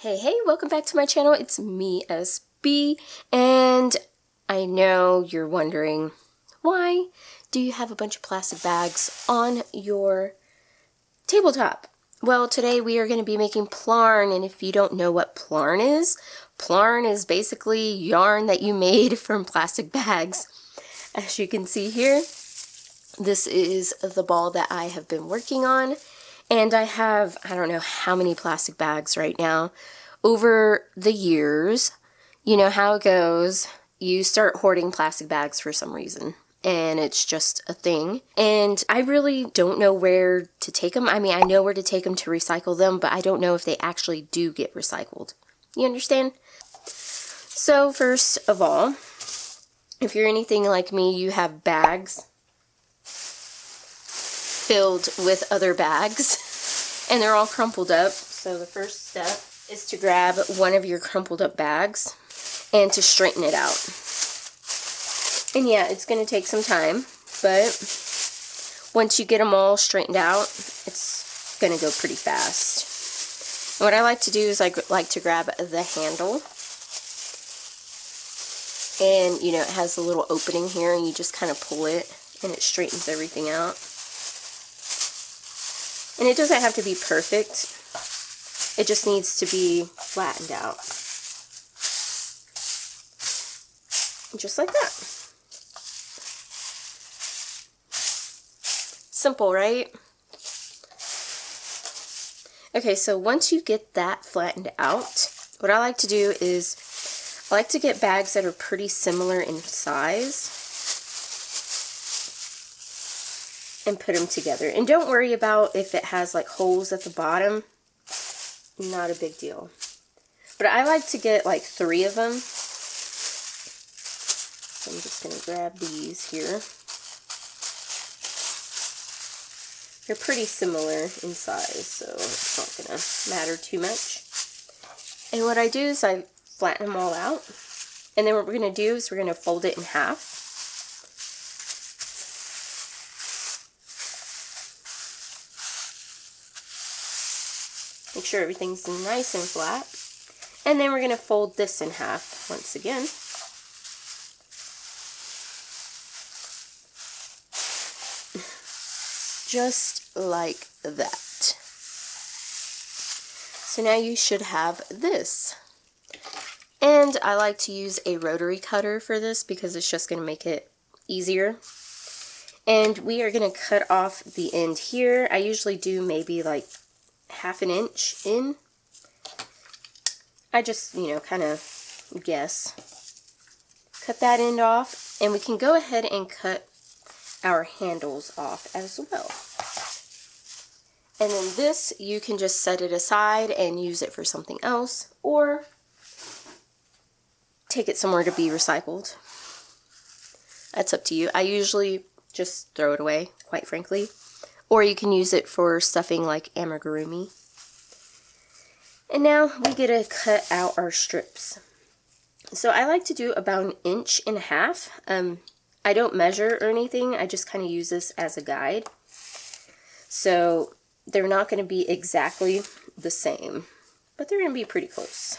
Hey, welcome back to my channel. It's me, SB, and I know you're wondering, why do you have a bunch of plastic bags on your tabletop? Well, today we are going to be making Plarn, and if you don't know what Plarn is basically yarn that you made from plastic bags. As you can see here, this is the ball that I have been working on. And I have, I don't know how many plastic bags right now. Over the years, you know how it goes. You start hoarding plastic bags for some reason. And it's just a thing. And I really don't know where to take them. I mean, I know where to take them to recycle them, but I don't know if they actually do get recycled. You understand? So first of all, if you're anything like me, you have bags filled with other bags and they're all crumpled up. So the first step is to grab one of your crumpled up bags and to straighten it out. And yeah, it's going to take some time, but once you get them all straightened out, it's going to go pretty fast. And what I like to do is I like to grab the handle, and you know, it has a little opening here and you just kind of pull it and it straightens everything out. And it doesn't have to be perfect. It just needs to be flattened out. Just like that. Simple, right? Okay, so once you get that flattened out, what I like to do is I like to get bags that are pretty similar in size and put them together. And don't worry about if it has like holes at the bottom. Not a big deal. But I like to get like 3 of them. So I'm just going to grab these here. They're pretty similar in size, so it's not going to matter too much. And what I do is I flatten them all out. And then what we're going to do is we're going to fold it in half. Make sure everything's nice and flat. And then we're going to fold this in half once again. Just like that. So now you should have this. And I like to use a rotary cutter for this because it's just going to make it easier. And we are going to cut off the end here. I usually do maybe like 1/2 inch in. I just, you know, kind of guess. Cut that end off, and we can go ahead and cut our handles off as well. And then this, you can just set it aside and use it for something else, or take it somewhere to be recycled. That's up to you. I usually just throw it away, quite frankly. Or you can use it for stuffing like amigurumi. And now we get to cut out our strips. So I like to do about 1.5 inches. I don't measure or anything. I just kind of use this as a guide. So they're not going to be exactly the same, but they're going to be pretty close.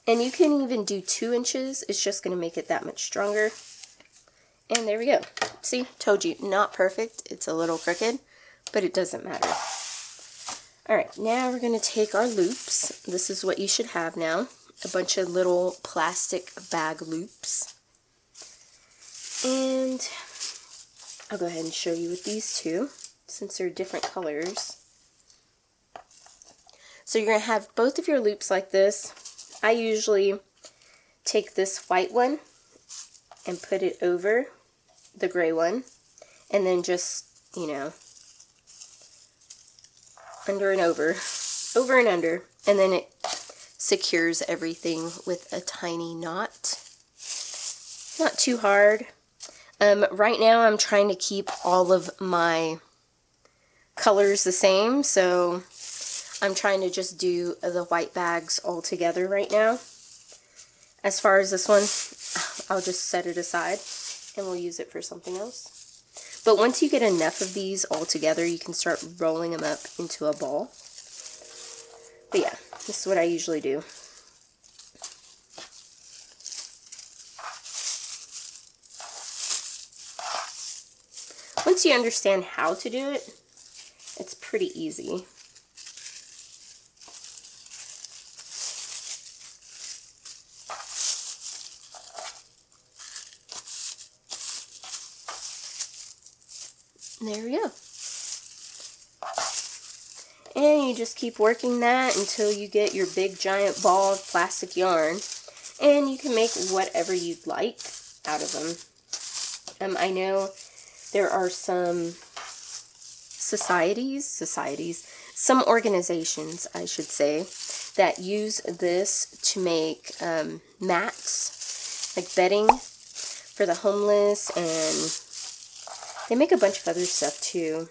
And you can even do 2 inches. It's just going to make it that much stronger. And there we go. See, told you, not perfect. It's a little crooked, but it doesn't matter. Alright, now we're going to take our loops. This is what you should have now. A bunch of little plastic bag loops. And I'll go ahead and show you with these two, since they're different colors. So you're going to have both of your loops like this. I usually take this white one and put it over the gray one, and then just, you know, under and over and under, and then it secures everything with a tiny knot. Not too hard. Right now I'm trying to keep all of my colors the same, so I'm trying to just do the white bags all together right now. As far as this one, I'll just set it aside and we'll use it for something else. But once you get enough of these all together, you can start rolling them up into a ball. But yeah, this is what I usually do. Once you understand how to do it, it's pretty easy. There we go. And you just keep working that until you get your big giant ball of plastic yarn. And you can make whatever you'd like out of them. I know there are some some organizations, I should say, that use this to make mats, like bedding for the homeless, and they make a bunch of other stuff too.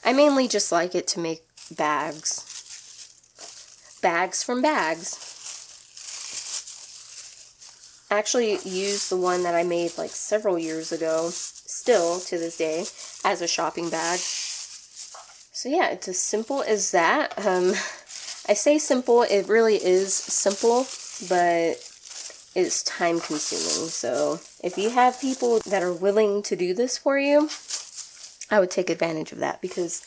I mainly just like it to make bags from bags. I actually used the one that I made like several years ago, still to this day, as a shopping bag. So yeah, it's as simple as that. I say simple, it really is simple, but it's time consuming. So if you have people that are willing to do this for you, I would take advantage of that, because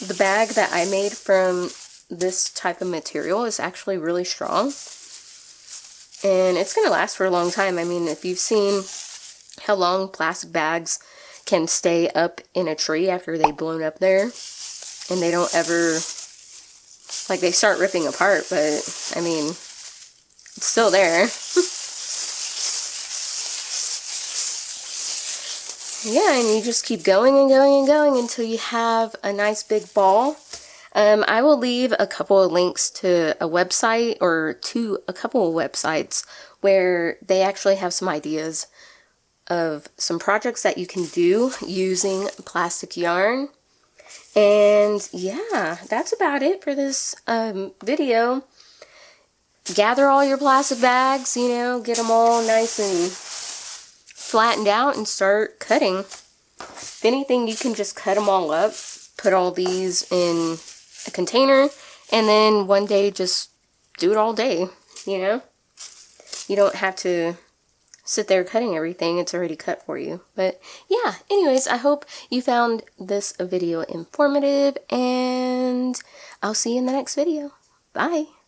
the bag that I made from this type of material is actually really strong. And it's going to last for a long time. I mean, if you've seen how long plastic bags can stay up in a tree after they've blown up there, and they don't ever, like, they start ripping apart, but, I mean, it's still there. Yeah, and you just keep going and going and going until you have a nice big ball. I will leave a couple of links to a website, or to a couple of websites where they actually have some ideas of some projects that you can do using plastic yarn. And yeah, that's about it for this video. Gather all your plastic bags, you know, get them all nice and flattened out and start cutting. If anything, you can just cut them all up, put all these in a container, and then one day just do it all day, you know? You don't have to sit there cutting everything, it's already cut for you. But yeah, anyways, I hope you found this video informative, and I'll see you in the next video. Bye!